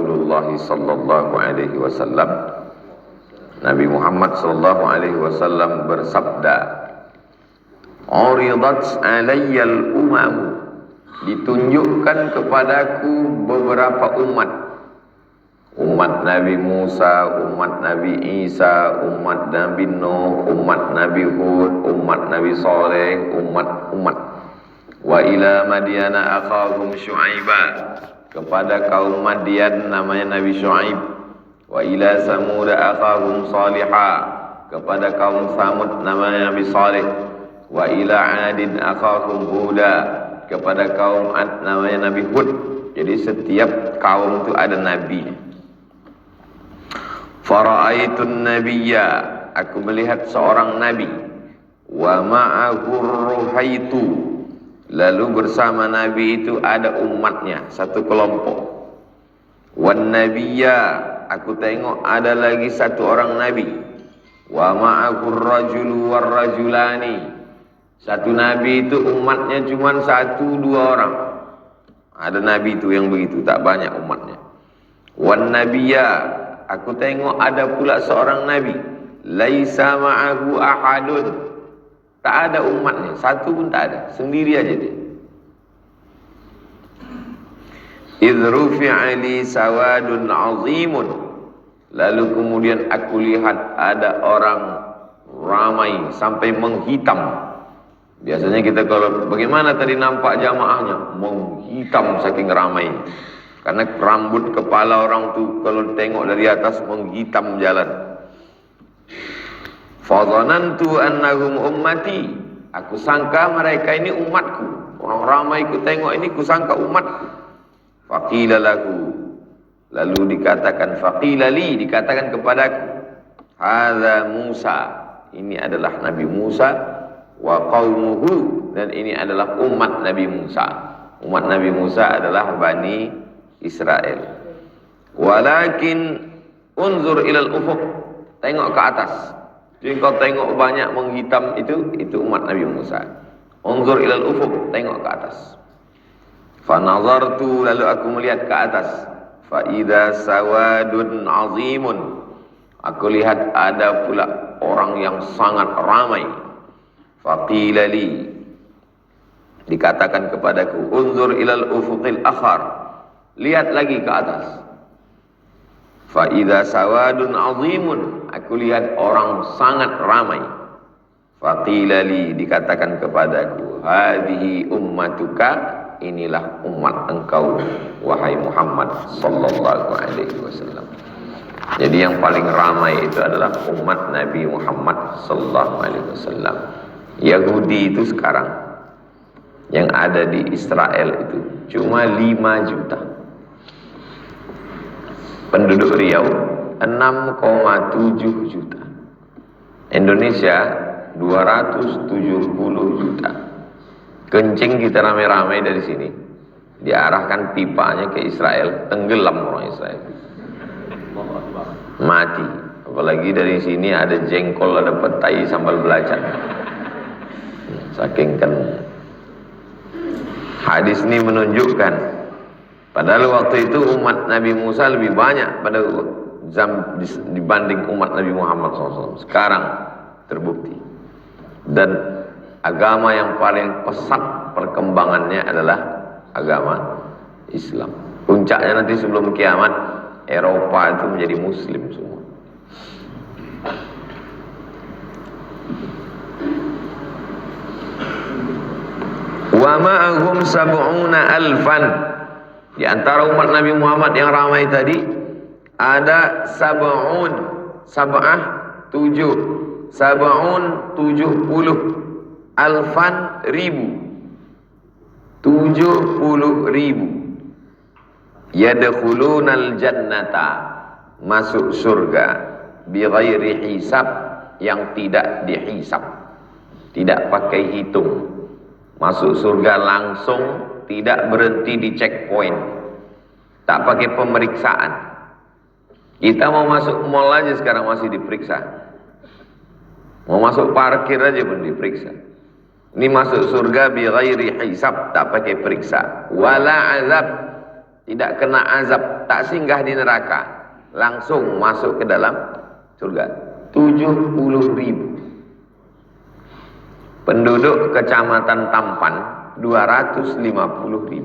Rasulullah sallallahu alaihi wasallam, Nabi Muhammad sallallahu alaihi wasallam bersabda, "Uridat alayyal umam." Ditunjukkan kepadaku beberapa umat. Umat Nabi Musa, umat Nabi Isa, umat Nabi Nuh, umat Nabi Hud, umat Nabi Saleh, umat-umat. Wa ila Madyana akhahum Syu'aiba. Kepada kaum Madian namanya Nabi Syu'aib. Wa ila Samud akhahum Salihah. Kepada kaum Samud namanya Nabi Saleh. Wa ila Adin akhahum Huda. Kepada kaum Ad namanya Nabi Hud. Jadi setiap kaum itu ada nabi. Fara'aitun nabiyya, aku melihat seorang nabi. Wa ma'ahu ruhaitu, lalu bersama nabi itu ada umatnya, satu kelompok. Wan nabiyya, aku tengok ada lagi satu orang nabi. Wa ma'ahu rajulu war rajulani, satu nabi itu umatnya cuma satu dua orang. Ada nabi itu yang begitu, tak banyak umatnya. Wan nabiyya, aku tengok ada pula seorang nabi. Laisa ma'ahu ahadun, tak ada umatnya, satu pun tak ada, sendiri aja dia. Idh rufi'a li sawadun azimun, lalu kemudian aku lihat ada orang ramai sampai menghitam. Biasanya kita kalau bagaimana tadi nampak jamaahnya, menghitam saking ramai. Karena rambut kepala orang tu kalau tengok dari atas menghitam jalan. Fadhanantu annahum ummati, aku sangka mereka ini umatku. Orang ramai ku tengok ini ku sangka umatku. Faqila lahu, lalu dikatakan faqila li, dikatakan kepadaku, hadza Musa, ini adalah Nabi Musa, wa qaumuhu, dan ini adalah umat Nabi Musa. Umat Nabi Musa adalah Bani Israel. Walakin unzur ilal ufuq, tengok ke atas. Jadi kau tengok banyak menghitam itu umat Nabi Musa. Unzur ilal ufuq, tengok ke atas. Fa nazartu, lalu aku melihat ke atas. Fa idza sawadun azimun, aku lihat ada pula orang yang sangat ramai. Faqila li, dikatakan kepadaku, unzur ilal ufuqil akhar, lihat lagi ke atas. Fa idza sawadun azimun, aku lihat orang sangat ramai. Faqila li, dikatakan kepadaku, hadhihi ummatuka, inilah umat engkau wahai Muhammad sallallahu alaihi wasallam. Jadi yang paling ramai itu adalah umat Nabi Muhammad sallallahu alaihi wasallam. Yahudi itu sekarang yang ada di Israel itu cuma 5 juta. Penduduk Riau 6,7 juta. Indonesia 270 juta. Kencing kita rame-rame dari sini, diarahkan pipanya ke Israel, tenggelam orang Israel, mati. Apalagi dari sini ada jengkol, ada petai, sambal belacan. Saking kan hadis ini menunjukkan, padahal waktu itu umat Nabi Musa lebih banyak pada dibanding umat Nabi Muhammad SAW. Sekarang terbukti. Dan agama yang paling pesat perkembangannya adalah agama Islam. Puncaknya nanti sebelum kiamat, Eropa itu menjadi Muslim semua. Wa ma'ahum sab'una alfan, di antara umat Nabi Muhammad yang ramai tadi ada sab'un, sab'ah 7, sab'un 70, alfan ribu, 70.000. Yadkhulunal jannata, masuk surga, bighairi hisab, yang tidak dihisab, tidak pakai hitung. Masuk surga langsung, tidak berhenti di checkpoint, tak pakai pemeriksaan. Kita mau masuk mall aja sekarang masih diperiksa, mau masuk parkir aja pun diperiksa. Ini masuk surga bi ghairi hisab, tak pakai periksa. Wala azab, tidak kena azab, tak singgah di neraka, langsung masuk ke dalam surga. 70.000. Penduduk kecamatan Tampan 250.000.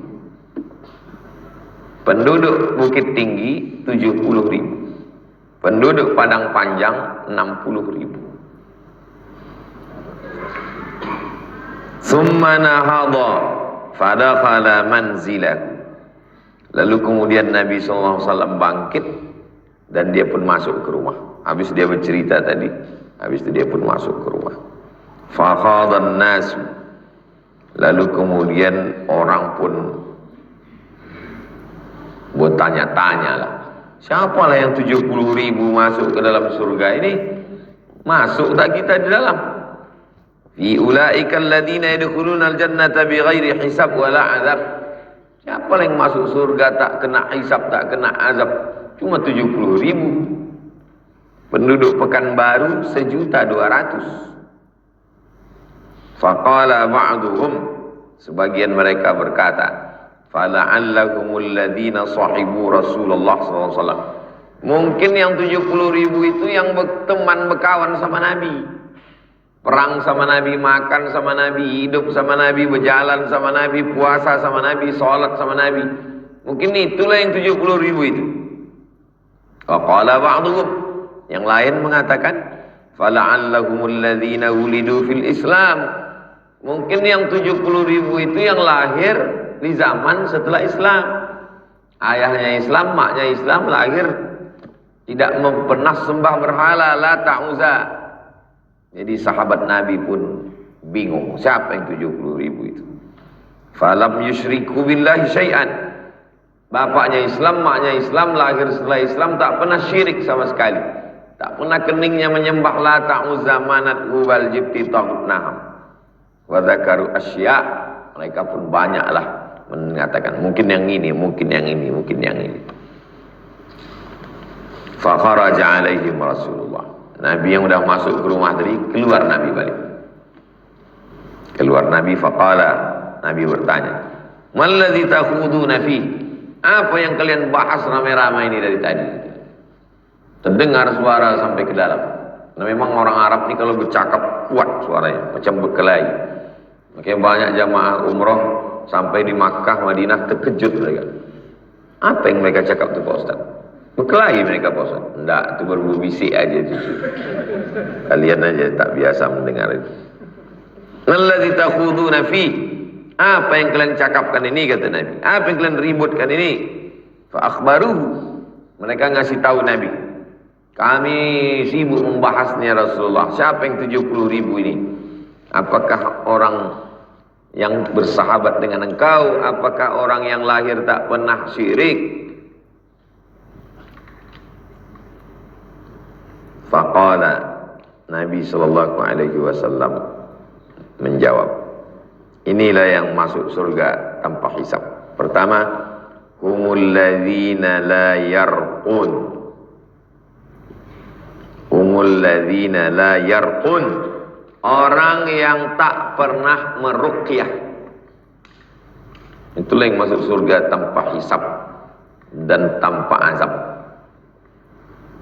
Penduduk Bukit Tinggi 70.000. Penduduk Padang Panjang 60.000. Thumma nahadha fadakhala manzilahu. Lalu kemudian Nabi SAW bangkit dan dia pun masuk ke rumah. Habis dia bercerita tadi, habis itu dia pun masuk ke rumah. Fakhadhan nasu. Lalu kemudian orang pun bertanya-tanya lah, siapalah yang 70.000 masuk ke dalam surga ini? Masuk tak kita di dalam? Fi ulaika alladziina yadkhuluna al-jannata bighairi hisab wala azab. Siapa yang masuk surga tak kena hisab, tak kena azab? Cuma 70.000. Penduduk Pekanbaru 1.200.000. Faqala ba'duhum, sebagian mereka berkata, fala'allahumul ladzina sahibu Rasulullah SAW. Mungkin yang 70.000 itu yang berteman berkawan sama Nabi, perang sama Nabi, makan sama Nabi, hidup sama Nabi, berjalan sama Nabi, puasa sama Nabi, sholat sama Nabi. Mungkin itulah yang 70.000 itu. Faqala ba'duhum, yang lain mengatakan, fala'allahumul ladzina wulidu fil Islam. Mungkin yang 70.000 itu yang lahir di zaman setelah Islam. Ayahnya Islam, maknya Islam, lahir tidak pernah sembah berhala, Lata, Uzza. Jadi sahabat Nabi pun bingung, siapa yang 70.000 itu? Falam yusyriku billahi syai'an. Bapaknya Islam, maknya Islam, lahir setelah Islam, tak pernah syirik sama sekali. Tak pernah keningnya menyembah Lata, Uzza, Manat, Hubal, Jibti, Taghut, Naham. Wa dzakaru asya'. Mereka pun banyaklah mengatakan mungkin yang ini, mungkin yang ini, mungkin yang ini. Fa kharaja alaihim Rasulullah. Nabi yang sudah masuk ke rumah tadi, keluar Nabi balik. Keluar Nabi, faqala, Nabi bertanya, "Malladzi takhuduna fi?" Apa yang kalian bahas ramai-ramai ini dari tadi? Terdengar suara sampai ke dalam. Nah, memang orang Arab ini kalau bercakap kuat suaranya, macam berkelahi. Makanya banyak jamaah umroh sampai di Makkah, Madinah terkejut mereka. Apa yang mereka cakap itu Pak Ustaz? Berkelahi mereka Pak Ustaz? Enggak, itu berbisik aja itu. Kalian aja tak biasa mendengar itu. Alladzi takhuduna fi. Apa yang kalian cakapkan ini, kata Nabi? Apa yang kalian ributkan ini? Fa akhbaruhu. Mereka ngasih tahu Nabi, kami sibuk membahasnya Rasulullah. Siapa yang 70.000 ini? Apakah orang yang bersahabat dengan engkau? Apakah orang yang lahir tak pernah syirik? Faqala, Nabi SAW menjawab, inilah yang masuk surga tanpa hisab. Pertama, humul ladzina la yarqun. Humul ladzina la yarqun. Orang yang tak pernah meruqyah. Itulah yang masuk surga tanpa hisab dan tanpa azab.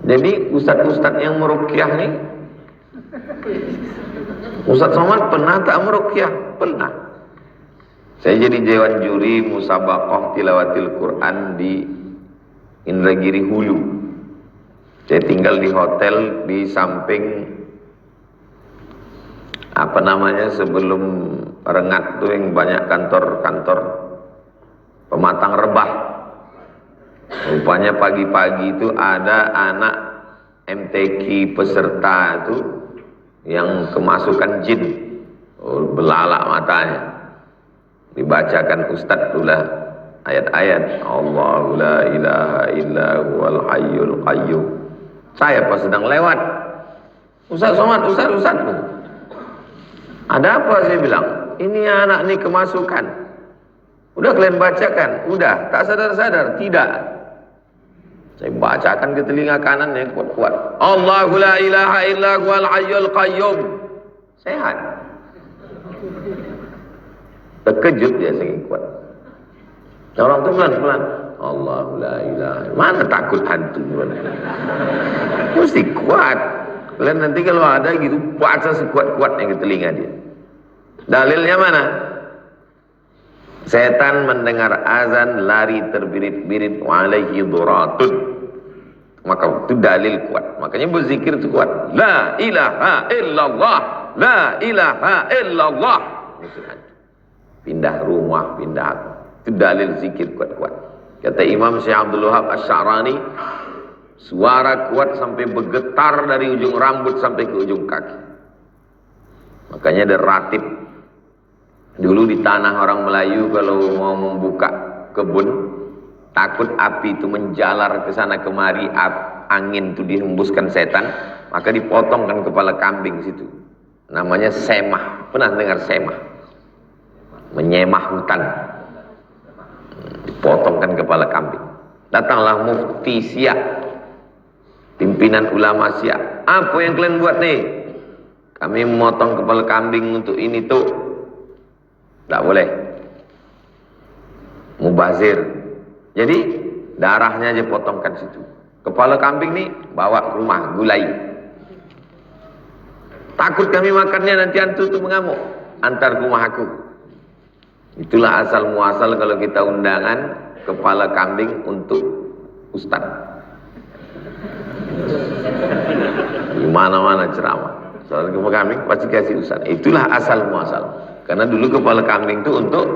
Jadi ustaz-ustaz yang meruqyah nih, Ustaz Somad pernah tak meruqyah? Pernah. Saya jadi dewan juri musabaqah tilawatil Quran di Indragiri Hulu. Saya tinggal di hotel di samping apa namanya, sebelum Rengat tuh yang banyak kantor-kantor pematang rebah. Rupanya pagi-pagi itu ada anak MTQ peserta itu yang kemasukan jin, belalak matanya. Dibacakan Ustadz pula ayat-ayat Allahu la ilaha illa huwal hayyul qayyum. Saya pas sedang lewat, Ustaz Somad, Ustaz, ada apa? Saya bilang, ini anak ini kemasukan. Udah kalian bacakan? Udah. Tak sadar-sadar? Tidak. Saya bacakan ke telinga kanan yang kuat-kuat. Allahu la ilaha illa huwal hayyul qayyum. Sehat. Terkejut dia saking kuat. Orang tu pelan-pelan. Allah la ilaha. Mana takut hantu? Mesti kuat. Kalian nanti kalau ada gitu baca sekuat-kuatnya ke telinga dia. Dalilnya mana? Setan mendengar azan lari terbirit-birit wa alaihi duratun. Maka itu dalil kuat. Makanya berzikir itu kuat. La ilaha illallah, la ilaha illallah. Pindah rumah, pindah apa. Itu dalil zikir kuat-kuat. Kata Imam Syekh Abdul Wahab Asy-Sya'rani, suara kuat sampai bergetar dari ujung rambut sampai ke ujung kaki. Makanya ada ratib. Dulu di tanah orang Melayu kalau mau membuka kebun, takut api itu menjalar ke sana kemari, angin itu dihembuskan setan, maka dipotongkan kepala kambing situ. Namanya semah. Pernah dengar semah? Menyemah hutan. Dipotongkan kepala kambing. Datanglah mufti Syiah, pimpinan ulama Syiah. Apa yang kalian buat nih? Kami memotong kepala kambing untuk ini tuh. Tak boleh. Mubazir. Jadi darahnya aja potongkan situ. Kepala kambing nih bawa ke rumah, gulai. Takut kami makannya nanti hantu itu mengamuk. Antar ke rumah aku. Itulah asal muasal kalau kita undangan kepala kambing untuk ustaz. Di mana-mana ceramah. Soal kepala kambing pasti kasih ustaz. Itulah asal muasal. Karena dulu kepala kambing itu untuk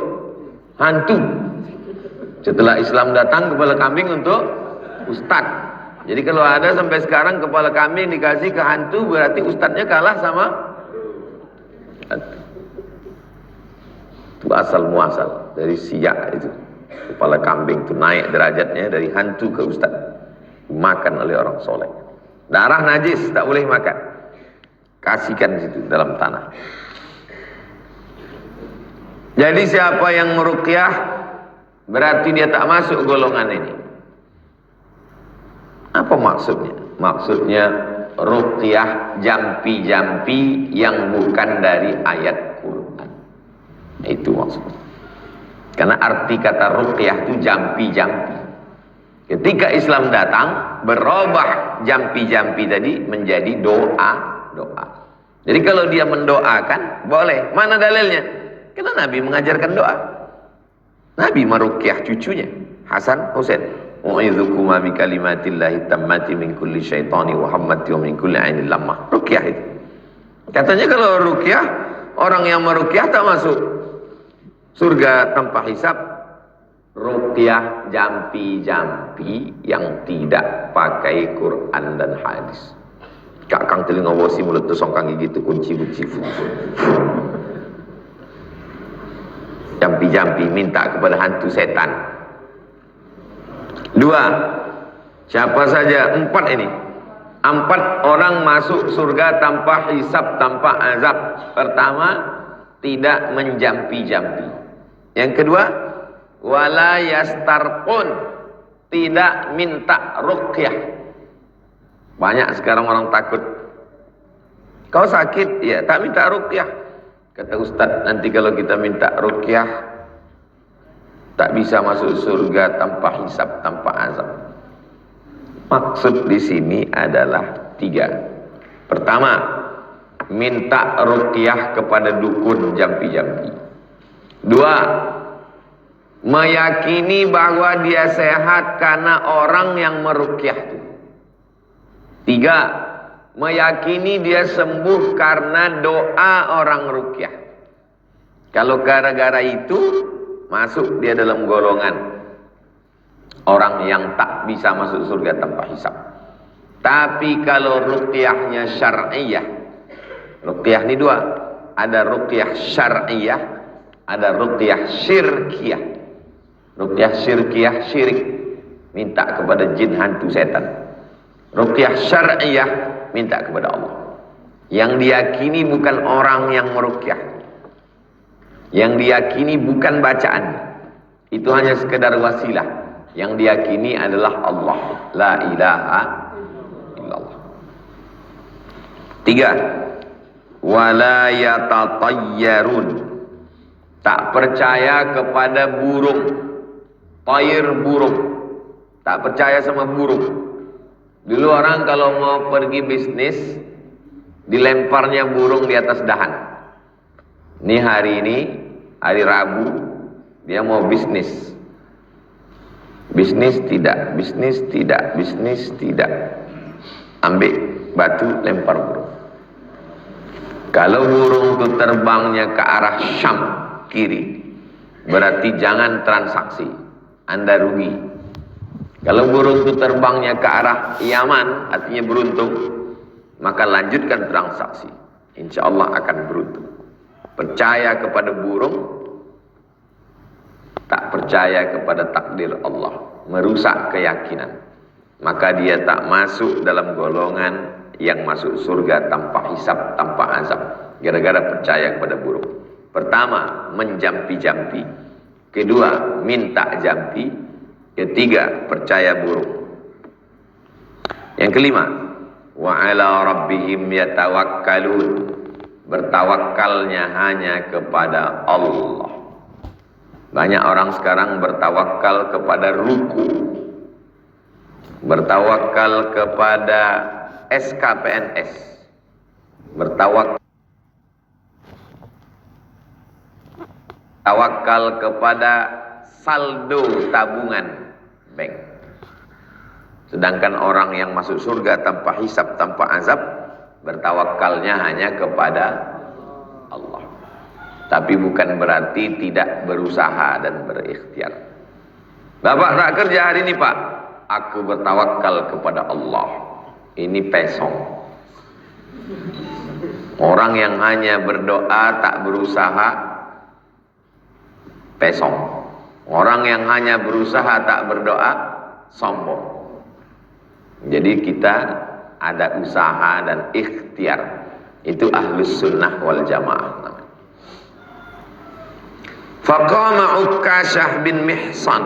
hantu. Setelah Islam datang kepala kambing untuk ustaz. Jadi kalau ada sampai sekarang kepala kambing dikasih ke hantu, berarti ustaznya kalah sama hantu. Itu asal muasal dari Syiah itu. Kepala kambing itu naik derajatnya dari hantu ke ustaz. Dimakan oleh orang soleh. Darah najis tak boleh makan. Kasihkan situ dalam tanah. Jadi siapa yang meruqyah berarti dia tak masuk golongan ini. Apa maksudnya? Maksudnya ruqyah jampi-jampi yang bukan dari ayat Quran. Itu maksudnya. Karena arti kata ruqyah itu jampi-jampi. Ketika Islam datang, berubah jampi-jampi tadi menjadi doa. Jadi kalau dia mendoakan, boleh. Mana dalilnya? Karena Nabi mengajarkan doa. Nabi meruqyah cucunya, Hasan, Husain. U'idzukum bi kalimatillahi tammati min kulli syaitani wa hammati wa min kulli ainin lamah. Ruqyah itu. Katanya kalau ruqyah, orang yang meruqyah tak masuk surga tanpa hisab. Ruqyah jampi-jampi yang tidak pakai Quran dan hadis. Kak kang telinga wasi mulut tu songkang gigi tu kunci-kunci. Jampi-jampi minta kepada hantu setan. 2. Siapa saja? 4 ini. 4 orang masuk surga tanpa hisab, tanpa azab. Pertama, tidak menjampi-jampi. Yang kedua, wala yastarqun, tidak minta ruqyah. Banyak sekarang orang takut. Kau sakit? Ya, tak minta ruqyah. Kata Ustaz, nanti kalau kita minta ruqyah tak bisa masuk surga tanpa hisab, tanpa azab. Maksud di sini adalah 3. Pertama, minta ruqyah kepada dukun jampi-jampi. 2, meyakini bahwa dia sehat karena orang yang meruqyah itu. 3, meyakini dia sembuh karena doa orang ruqyah. Kalau gara-gara itu masuk dia dalam golongan orang yang tak bisa masuk surga tanpa hisab. Tapi kalau ruqyahnya syar'iyah, ruqyah ini 2, ada ruqyah syar'iyah, ada ruqyah syirkiyah. Ruqyah syirkiyah syirik, minta kepada jin, hantu, setan. Ruqyah syar'iyah minta kepada Allah. Yang diyakini bukan orang yang meruqyah. Yang diyakini bukan bacaan. Itu hanya sekedar wasilah. Yang diyakini adalah Allah. La ilaha illallah. 3. Wala yatatayyarun. Tak percaya kepada burung. Tayr, burung. Tak percaya sama burung. Dulu orang kalau mau pergi bisnis, dilemparnya burung di atas dahan. Ini hari Rabu, dia mau bisnis. Bisnis tidak, bisnis tidak, bisnis tidak. Ambil batu, lempar burung. Kalau burung itu terbangnya ke arah Syam, kiri, berarti jangan transaksi, Anda rugi. Kalau burung itu terbangnya ke arah Yaman, artinya beruntung, maka lanjutkan transaksi, insya Allah akan beruntung. Percaya kepada burung, tak percaya kepada takdir Allah, merusak keyakinan, maka dia tak masuk dalam golongan yang masuk surga tanpa hisab, tanpa azab, gara-gara percaya kepada burung. Pertama, menjampi-jampi. Kedua, minta jampi. Ketiga, percaya burung. Yang kelima, wa ala rabbihim yatawakkalun. Bertawakalnya hanya kepada Allah. Banyak orang sekarang bertawakal kepada ruku, bertawakal kepada SKPNS, bertawakal kepada saldo tabungan bank. Sedangkan orang yang masuk surga tanpa hisab, tanpa azab, bertawakalnya hanya kepada Allah. Tapi bukan berarti tidak berusaha dan berikhtiar. Bapak tak kerja hari ini, Pak. Aku bertawakal kepada Allah. Ini pesong. Orang yang hanya berdoa tak berusaha, pesong. Orang yang hanya berusaha tak berdoa, sombong. Jadi kita ada usaha dan ikhtiar. Itu ahlus sunnah wal jamaah. Faqama Ukashah bin Mihsan.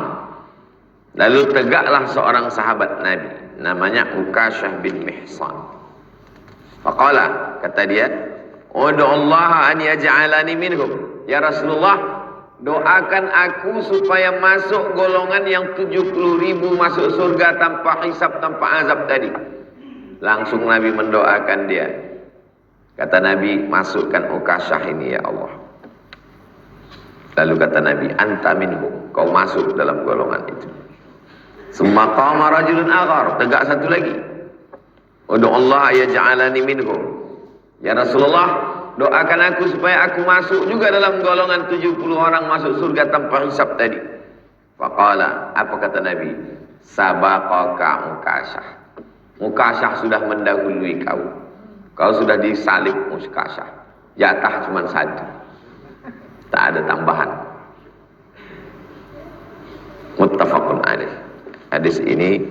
Lalu tegaklah seorang sahabat Nabi, namanya Ukashah bin Mihsan. Faqala, kata dia, "Ud'u Allah an yaj'alani minhum." Ya Rasulullah, doakan aku supaya masuk golongan yang 70.000 masuk surga tanpa hisab, tanpa azab tadi. Langsung Nabi mendoakan dia. Kata Nabi, masukkan Ukashah ini ya Allah. Lalu kata Nabi, anta minhum, kau masuk dalam golongan itu. Summa qama rajulun aghar, tegak satu lagi. Ud'u Allah yaj'alani minhum. Ya Rasulullah, doakan aku supaya aku masuk juga dalam golongan 70 orang masuk surga tanpa hisab tadi. Faqala, apa kata Nabi? Sabaqaka Ukashah. Ukashah sudah mendahului kau. Kau sudah disalib Ukashah. Jatah cuma satu. Tak ada tambahan. Muttafaqun alaih. Hadis ini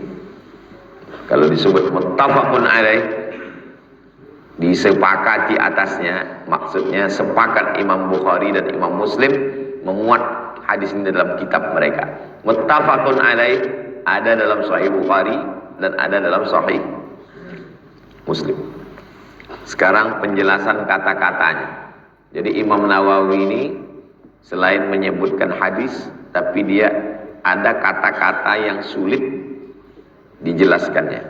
kalau disebut muttafaqun alaih, disepakati atasnya, maksudnya sepakat Imam Bukhari dan Imam Muslim memuat hadis ini dalam kitab mereka. Muttafaqun alaih ada dalam Sahih Bukhari dan ada dalam Sahih Muslim. Sekarang penjelasan kata-katanya. Jadi Imam Nawawi ini selain menyebutkan hadis, tapi dia ada kata-kata yang sulit dijelaskannya.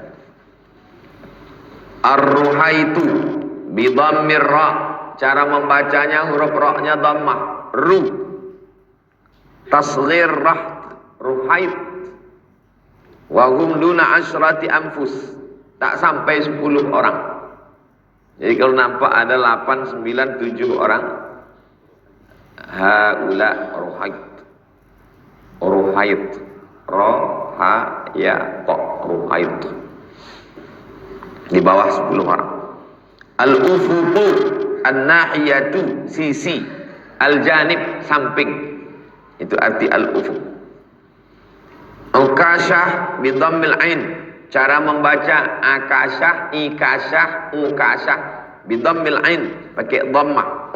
Ar-ruhaitu bi dhammir ra, cara membacanya huruf ra-nya dhammah, ru. Tasghir rah, ruhait. Wa hum duna asyrati anfus, tak sampai 10 orang. Jadi kalau nampak ada 8, 9, 7 orang, haula ruhait. Ruhait, roha ya qa, ruhait. Di bawah 10 orang. Al-ufuqu an-nahiyatu, sisi, al-janib, samping. Itu arti al-ufuq. Ukashah bi dhammil ain, cara membaca akashah, ikashah, ukashah bi dhammil ain, pakai dhammah.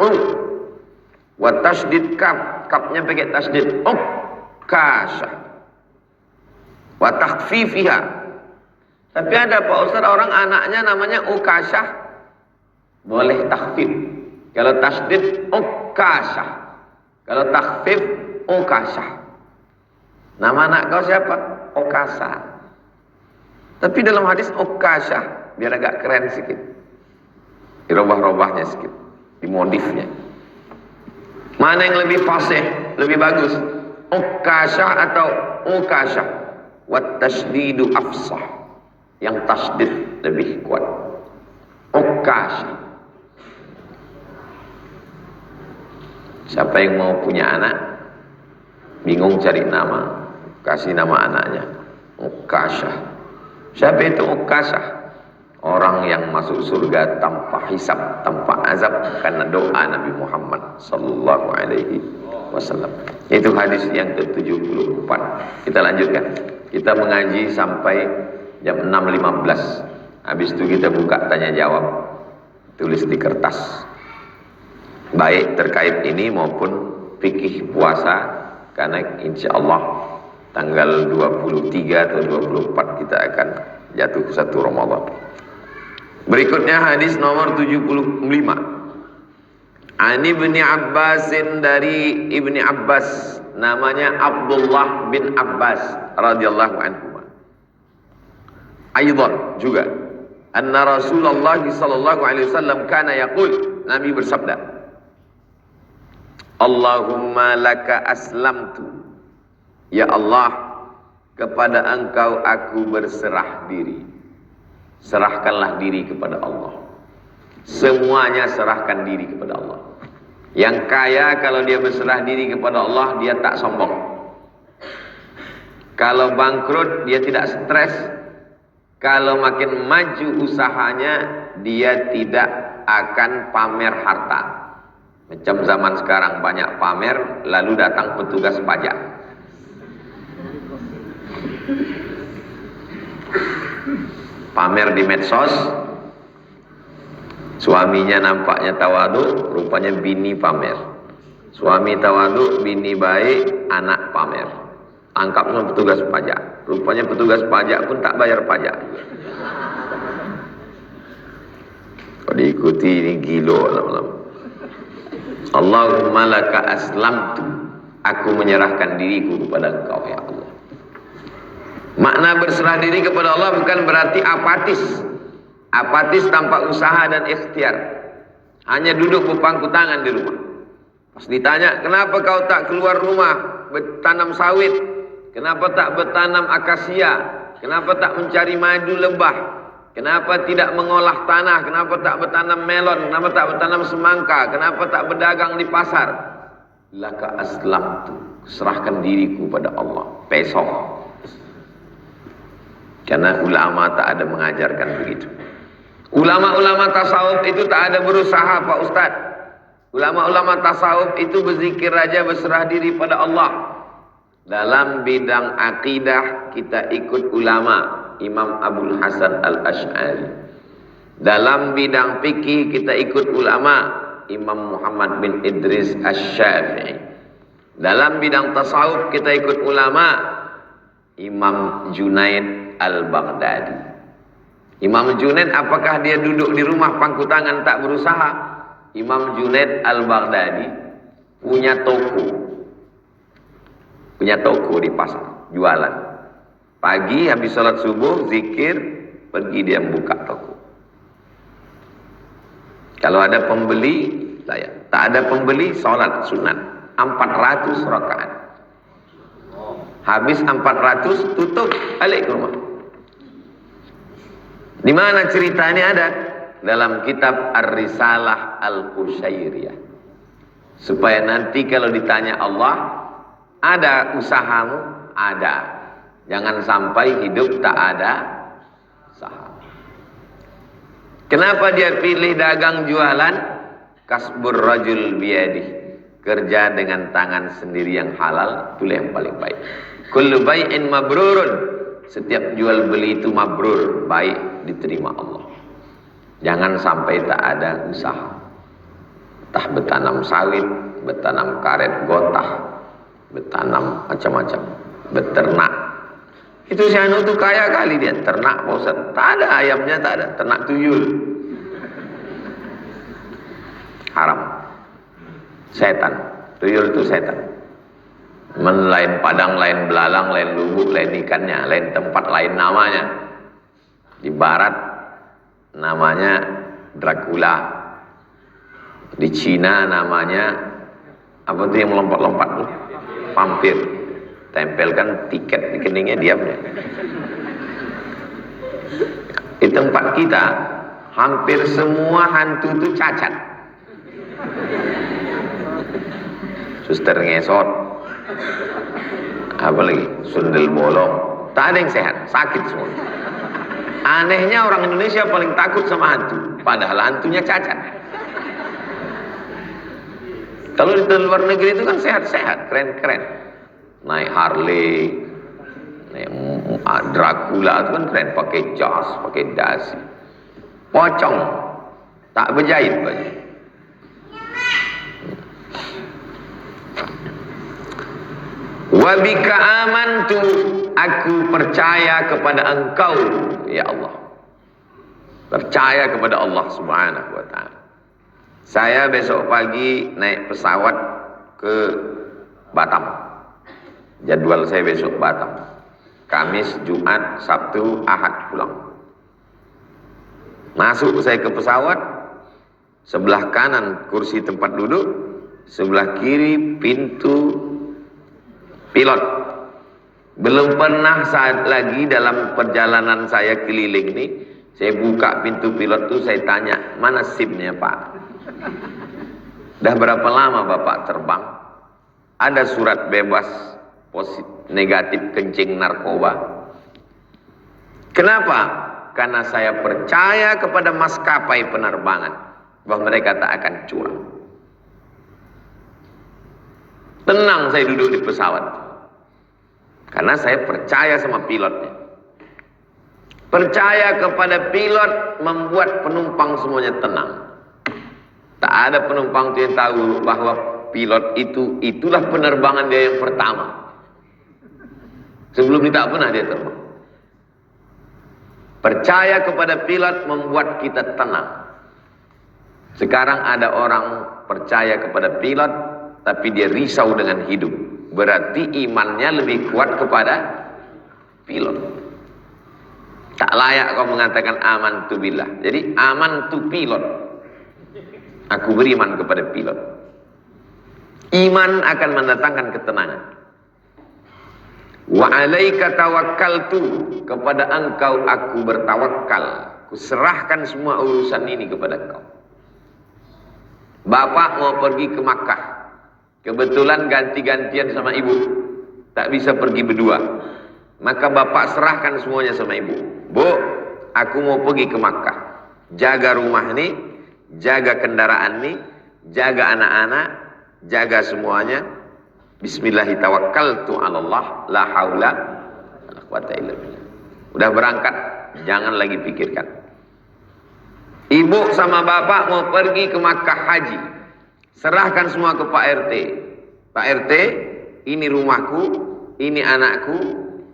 Wa tasydid kaf, kafnya pakai tasydid. Ukashah. Wa takhfifiha. Tapi ada Pak Ustaz, orang anaknya namanya Ukashah, boleh takhfif. Kalau tasydid Ukashah, kalau takhfif Ukashah. Nama anak kau siapa? Okasa. Tapi dalam hadis Okasha, biar agak keren sedikit. Dirobah-robahnya sedikit, dimodifnya. Mana yang lebih fasih, lebih bagus? Okasha atau Okasha? Wat tasdidu afsah. Yang tasdid lebih kuat. Okasha. Siapa yang mau punya anak, bingung cari nama, kasih nama anaknya Okasha. Siapa itu Okasha? Orang yang masuk surga tanpa hisab, tanpa azab, karena doa Nabi Muhammad sallallahu alaihi wasallam. Itu hadis yang ke-74. Kita lanjutkan. Kita mengaji sampai jam 6.15. Habis itu kita buka tanya jawab. Tulis di kertas. Baik terkait ini maupun fikih puasa, karena insya Allah tanggal 23 atau 24 kita akan jatuh satu Ramadan. Berikutnya hadis nomor 75. Ani Ibni Abbasin, dari Ibni Abbas, namanya Abdullah bin Abbas radhiyallahu anhu. Aidan juga, anna Rasulullah sallallahu alaihi wasallam kana yaqul, Nabi bersabda, Allahumma laka aslamtu, ya Allah, kepada Engkau aku berserah diri. Serahkanlah diri kepada Allah. Semuanya serahkan diri kepada Allah. Yang kaya kalau dia berserah diri kepada Allah, dia tak sombong. Kalau bangkrut, dia tidak stres. Kalau makin maju usahanya, dia tidak akan pamer harta. Macam zaman sekarang banyak pamer, lalu datang petugas pajak. Pamer di medsos, suaminya nampaknya tawadu, rupanya bini pamer. Suami tawadu, bini baik, anak pamer. Angkap sama petugas pajak. Rupanya petugas pajak pun tak bayar pajak. Kalau diikuti ini gilo lama-lama. Allahumma laka aslamtu, aku menyerahkan diriku kepada Engkau ya Allah. Makna berserah diri kepada Allah bukan berarti apatis. Apatis tanpa usaha dan ikhtiar. Hanya duduk berpangku tangan di rumah. Pas ditanya, kenapa kau tak keluar rumah bertanam sawit? Kenapa tak bertanam akasia? Kenapa tak mencari madu lebah? Kenapa tidak mengolah tanah? Kenapa tak bertanam melon? Kenapa tak bertanam semangka? Kenapa tak berdagang di pasar? Laka aslamtu, serahkan diriku pada Allah. Besok. Karena ulama tak ada mengajarkan begitu. Ulama-ulama tasawuf itu tak ada berusaha, Pak Ustaz. Ulama-ulama tasawuf itu berzikir aja, berserah diri pada Allah. Dalam bidang akidah kita ikut ulama Imam Abul Hasan Al-Asy'ari. Dalam bidang fikih kita ikut ulama Imam Muhammad bin Idris Asy-Syafi'i. Dalam bidang tasawuf kita ikut ulama Imam Junaid Al-Baghdadi. Imam Junaid apakah dia duduk di rumah pangku tangan tak berusaha? Imam Junaid Al-Baghdadi punya toko. Punya toko di pasar, jualan. Pagi habis salat subuh, zikir, pergi dia buka toko. Kalau ada pembeli, saya. Tak ada pembeli, salat sunat 400 rakaat. Habis 400, tutup, balik ke rumah. Di mana cerita ini ada? Dalam kitab Ar-Risalah Al-Qushairiyah. Supaya nanti kalau ditanya Allah, ada usahamu? Ada. Jangan sampai hidup tak ada usaha. Kenapa dia pilih dagang jualan? Kasbur rajul biyadih. Kerja dengan tangan sendiri yang halal, itulah yang paling baik. Kullu bai'in mabrurun. Setiap jual beli itu mabrur, baik, diterima Allah. Jangan sampai tak ada usaha. Entah bertanam sawit, bertanam karet gotah, bertanam macam-macam, beternak. Itu si anu tuh kaya kali dia, ternak Pak Ustaz. Tak ada ayamnya, tak ada, ternak tuyul. Haram. Setan. Tuyul itu setan. Lain padang, lain belalang, lain lubuk, lain ikannya, lain tempat, lain namanya. Di barat namanya Dracula. Di Cina namanya apa tuh yang melompat-lompat tuh? Vampir. Tempelkan tiket di keningnya, diam ya. Di tempat kita hampir semua hantu itu cacat. Suster ngesot, apa lagi, sundel bolong, tak ada yang sehat, sakit semua. Anehnya orang Indonesia paling takut sama hantu, padahal hantunya cacat. Kalau di luar negeri itu kan sehat-sehat, keren-keren, naik Harley, naik Dracula itu kan keren, pakai jas, pakai dasi, pocong, tak berjahit baju. Wabika amantu, aku percaya kepada engkau ya Allah. Percaya kepada Allah Subhanahu wa ta'ala. Saya besok pagi naik pesawat ke Batam. Jadwal saya besok Batam. Kamis, Jumat, Sabtu, Ahad pulang. Masuk saya ke pesawat, sebelah kanan kursi tempat duduk, sebelah kiri pintu pilot. Belum pernah saat lagi dalam perjalanan saya keliling nih, saya buka pintu pilot tuh, saya tanya, mana SIM-nya Pak? Dah berapa lama Bapak terbang? Ada surat bebas negatif kencing narkoba. Kenapa? Karena saya percaya kepada maskapai penerbangan bahwa mereka tak akan curang. Tenang saya duduk di pesawat, karena saya percaya sama pilotnya. Percaya kepada pilot membuat penumpang semuanya tenang. Tak ada penumpang yang tahu bahwa pilot itulah penerbangan dia yang pertama. Sebelum ini tak pernah dia terbang. Percaya kepada pilot membuat kita tenang. Sekarang ada orang percaya kepada pilot tapi dia risau dengan hidup. Berarti imannya lebih kuat kepada pilot. Tak layak kau mengatakan aman tu billah. Jadi aman tu pilot. Aku beriman kepada pilot. Iman akan mendatangkan ketenangan. Wa alaika tawakkaltu, kepada engkau aku bertawakal. Kuserahkan semua urusan ini kepada engkau. Bapak mau pergi ke Makkah. Kebetulan ganti-gantian sama ibu. Tak bisa pergi berdua. Maka bapak serahkan semuanya sama ibu. Bu, aku mau pergi ke Makkah. Jaga rumah nih, jaga kendaraan nih, jaga anak-anak, jaga semuanya. Bismillahirrahmanirrahim. Allah, la haula wala quwata illa billah. Udah berangkat, jangan lagi pikirkan. Ibu sama bapak mau pergi ke Makkah haji. Serahkan semua ke Pak RT. Pak RT, ini rumahku, ini anakku,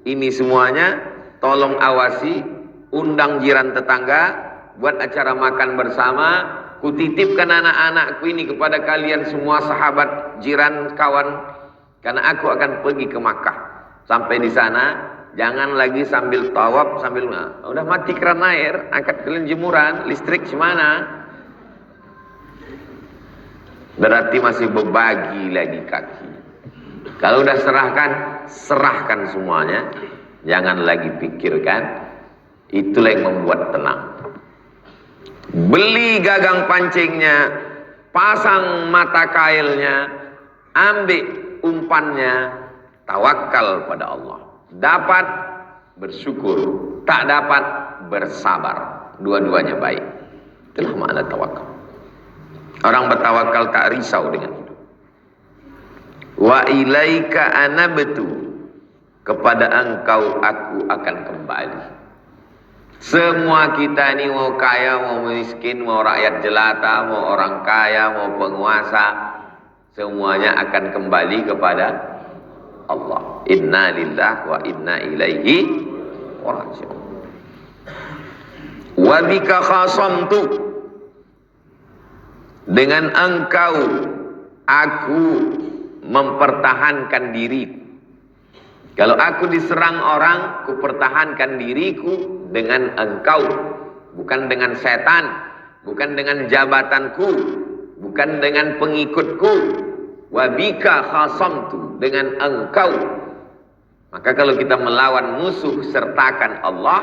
ini semuanya, tolong awasi, undang jiran tetangga, buat acara makan bersama, kutitipkan anak-anakku ini kepada kalian semua sahabat, jiran, kawan, karena aku akan pergi ke Makkah. Sampai di sana, jangan lagi sambil tawaf, sambil, udah mati keran air, angkat kalian jemuran, listrik gimana? Berarti masih berbagi lagi kaki. Kalau udah serahkan semuanya. Jangan lagi pikirkan. Itulah yang membuat tenang. Beli gagang pancingnya, pasang mata kailnya, ambil umpannya, tawakal pada Allah. Dapat bersyukur, tak dapat bersabar. Dua-duanya baik. Itulah makna tawakal. Orang bertawakal tak risau dengan hidup. Wa ilaika anabtu, kepada engkau aku akan kembali. Semua kita ini mau kaya, mau miskin, mau rakyat jelata, mau orang kaya, mau penguasa, semuanya akan kembali kepada Allah. Inna lillahi wa inna ilaihi raji'un. Wa bika khasamtu, dengan engkau aku mempertahankan diriku. Kalau aku diserang orang, ku pertahankan diriku dengan engkau, bukan dengan setan, bukan dengan jabatanku, bukan dengan pengikutku. Wabika khasamtu, dengan engkau. Maka kalau kita melawan musuh, sertakan Allah.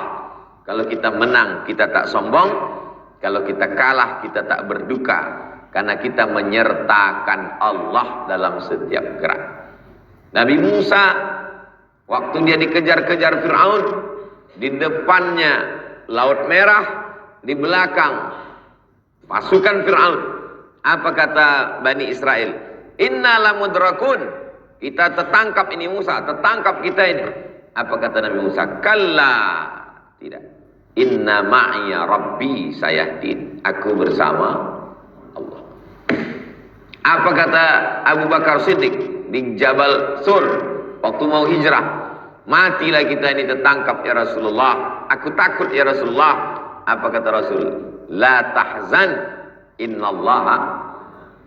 Kalau kita menang, kita tak sombong. Kalau kita kalah, kita tak berduka. Karena kita menyertakan Allah dalam setiap gerak. Nabi Musa, waktu dia dikejar-kejar Fir'aun, di depannya Laut Merah, di belakang pasukan Fir'aun. Apa kata Bani Israel? Inna lamudrakun, kita tertangkap ini Musa, tertangkap kita ini. Apa kata Nabi Musa? Kalla, tidak. Inna ma'iya rabbi sayahdin, aku bersama Allah. Apa kata Abu Bakar Siddiq di Jabal Sur waktu mau hijrah? Matilah kita ini tertangkap ya Rasulullah, aku takut ya Rasulullah. Apa kata Rasul? La tahzan, innallaha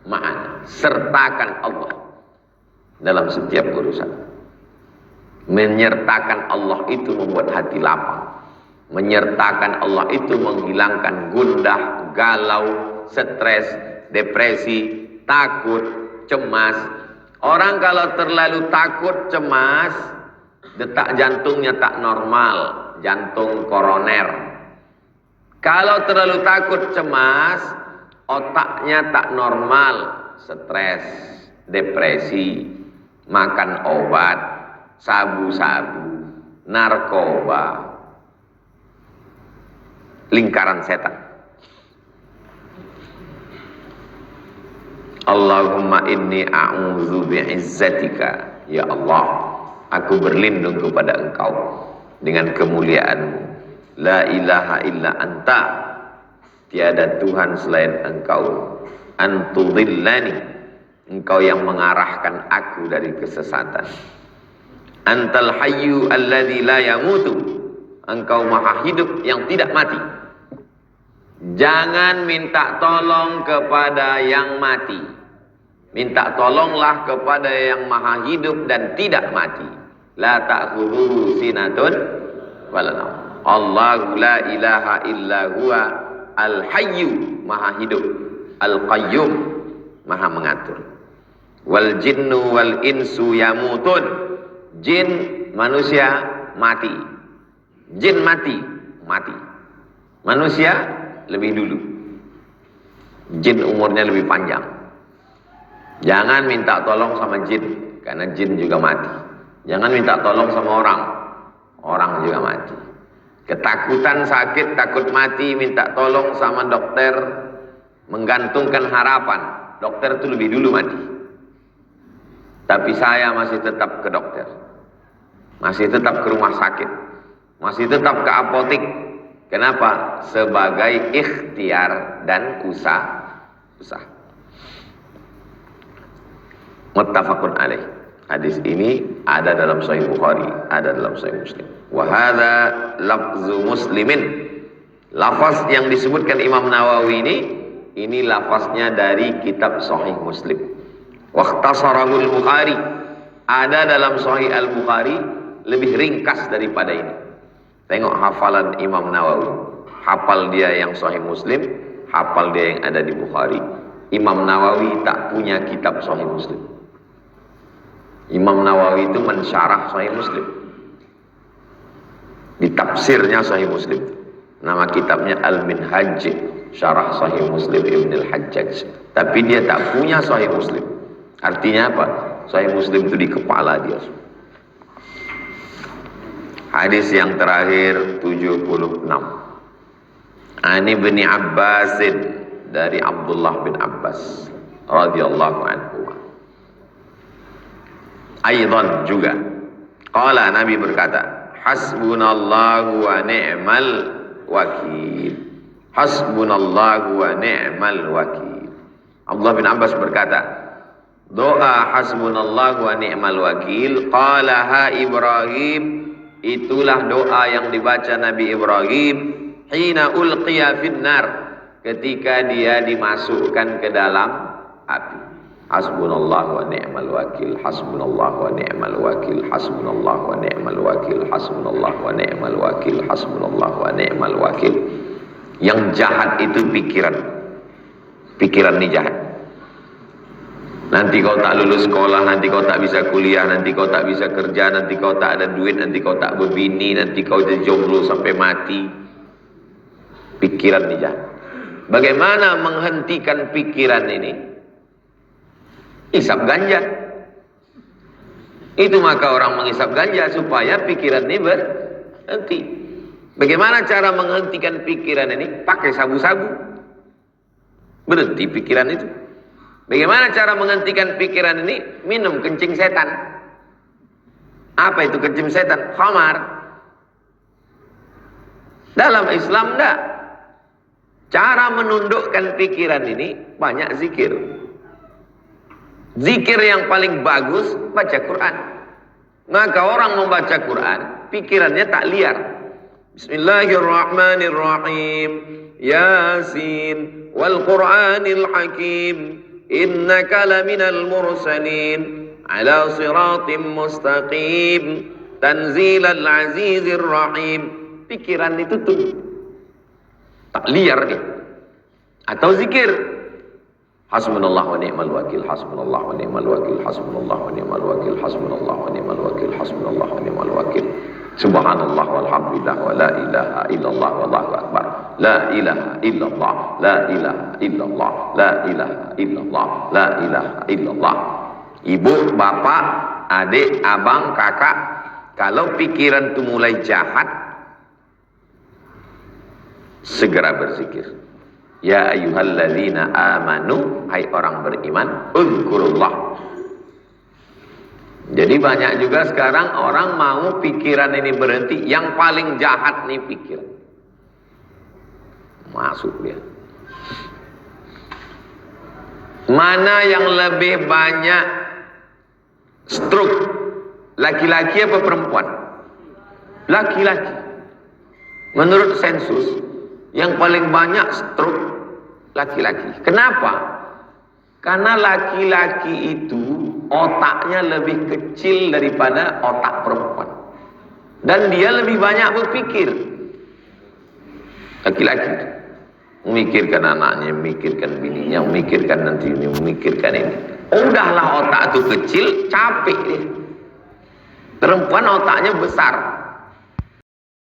ma'ana, sertakan Allah dalam setiap urusan. Menyertakan Allah itu membuat hati lapang. Menyertakan Allah itu menghilangkan gundah, galau, stres, depresi, takut, cemas. Orang kalau terlalu takut, cemas, detak jantungnya tak normal, jantung koroner. Kalau terlalu takut, cemas, otaknya tak normal, stres, depresi, makan obat, sabu-sabu, narkoba, lingkaran setan. Allahumma inni a'udzu bi'izzatika, ya Allah, aku berlindung kepada Engkau dengan kemuliaan-Mu. La ilaha illa anta, tiada Tuhan selain Engkau. Antudillani, Engkau yang mengarahkan aku dari kesesatan. Antal hayyu alladzi la yamutu, Engkau maha hidup yang tidak mati. Jangan minta tolong kepada yang mati. Minta tolonglah kepada yang maha hidup dan tidak mati. La ta'khudhuhu sinatun wala naum. Allahu la ilaha illa huwa al-hayyu, maha hidup, al-qayyum, maha mengatur. Wal jinnu wal insu yamutun, jin manusia mati. Jin mati, mati. Manusia lebih dulu. Jin umurnya lebih panjang. Jangan minta tolong sama jin, karena jin juga mati. Jangan minta tolong sama orang, orang juga mati. Ketakutan sakit, takut mati, minta tolong sama dokter, menggantungkan harapan. Dokter itu lebih dulu mati. Tapi saya masih tetap ke dokter, masih tetap ke rumah sakit, masih tetap ke apotik. Kenapa? Sebagai ikhtiar dan usaha. Muttafaqun alaih. Hadis ini ada dalam Sahih Bukhari, ada dalam Sahih Muslim. Wa hadza lafzu Muslimin. Lafaz yang disebutkan Imam Nawawi ini lafaznya dari kitab Sahih Muslim. Wa ikhtasarahu al-Bukhari. Ada dalam Sahih Al-Bukhari, lebih ringkas daripada ini. Tengok hafalan Imam Nawawi. Hafal dia yang Sahih Muslim, hafal dia yang ada di Bukhari. Imam Nawawi tak punya kitab Sahih Muslim. Imam Nawawi itu mensyarah Sahih Muslim. Di tafsirnya Sahih Muslim. Nama kitabnya Al-Minhaj, Syarah Sahih Muslim Ibn Al-Hajjaj. Tapi dia tak punya Sahih Muslim. Artinya apa? Sahih Muslim itu di kepala dia. Hadis yang terakhir 76. Ani bin Abbasin, dari Abdullah bin Abbas radhiyallahu anhu. Aidan juga. Qala, Nabi berkata, hasbunallahu wa ni'mal wakil. Hasbunallahu wa ni'mal wakil. Abdullah bin Abbas berkata, doa hasbunallahu wa ni'mal wakil qalaha Ibrahim, itulah doa yang dibaca Nabi Ibrahim hina ulqiya finnar, ketika dia dimasukkan ke dalam api. Hasbunallah wa ni'mal wakil, hasbunallah wa ni'mal wakil, hasbunallah wa ni'mal wakil, hasbunallah wa ni'mal wakil, hasbunallah wa ni'mal wakil. Yang jahat itu pikiran. Pikiran ini jahat. Nanti kau tak lulus sekolah, nanti kau tak bisa kuliah, nanti kau tak bisa kerja, nanti kau tak ada duit, nanti kau tak berbini, nanti kau jadi jomblo sampai mati. Pikiran ini jahat. Bagaimana menghentikan pikiran ini? Isap ganja. Itu maka orang mengisap ganja supaya pikiran ini berhenti. Bagaimana cara menghentikan pikiran ini? Pakai sabu-sabu. Berhenti pikiran itu. Bagaimana cara menghentikan pikiran ini? Minum kencing setan. Apa itu kencing setan? Khamar. Dalam Islam enggak. Cara menundukkan pikiran ini banyak zikir. Zikir yang paling bagus baca Quran. Maka orang membaca Quran, pikirannya tak liar. Bismillahirrahmanirrahim. Yasin wal Qur'anil Hakim. Innaka laminal mursalin ala siratim mustaqim tanzilal azizir rahim. Pikiran ditutup, tak liar dia. Atau zikir hasbunallah wa ni'mal wakil, hasbunallah wa ni'mal wakil, hasbunallah wa ni'mal wakil, hasbunallah wa ni'mal wakil, hasbunallah wa ni'mal wakil. Subhanallah walhamdulillah wa la ilaha illallah wallahu akbar. La ilaha illallah, la ilaha illallah, la ilaha illallah, la ilaha illallah. Ibu, bapak, adik, abang, kakak, kalau pikiran itu mulai jahat, segera berzikir. Ya ayyuhalladzina amanu, hai orang beriman, uzkurullah. Jadi banyak juga sekarang orang mau pikiran ini berhenti. Yang paling jahat nih pikiran. Masuk dia. Mana yang lebih banyak stroke? Laki-laki apa perempuan? Laki-laki. Menurut sensus, yang paling banyak stroke laki-laki. Kenapa? Karena laki-laki itu otaknya lebih kecil daripada otak perempuan. Dan dia lebih banyak berpikir. Laki-laki memikirkan anaknya, memikirkan bininya, memikirkan nanti ini, memikirkan ini. Udahlah otak itu kecil, capek dia. Perempuan otaknya besar.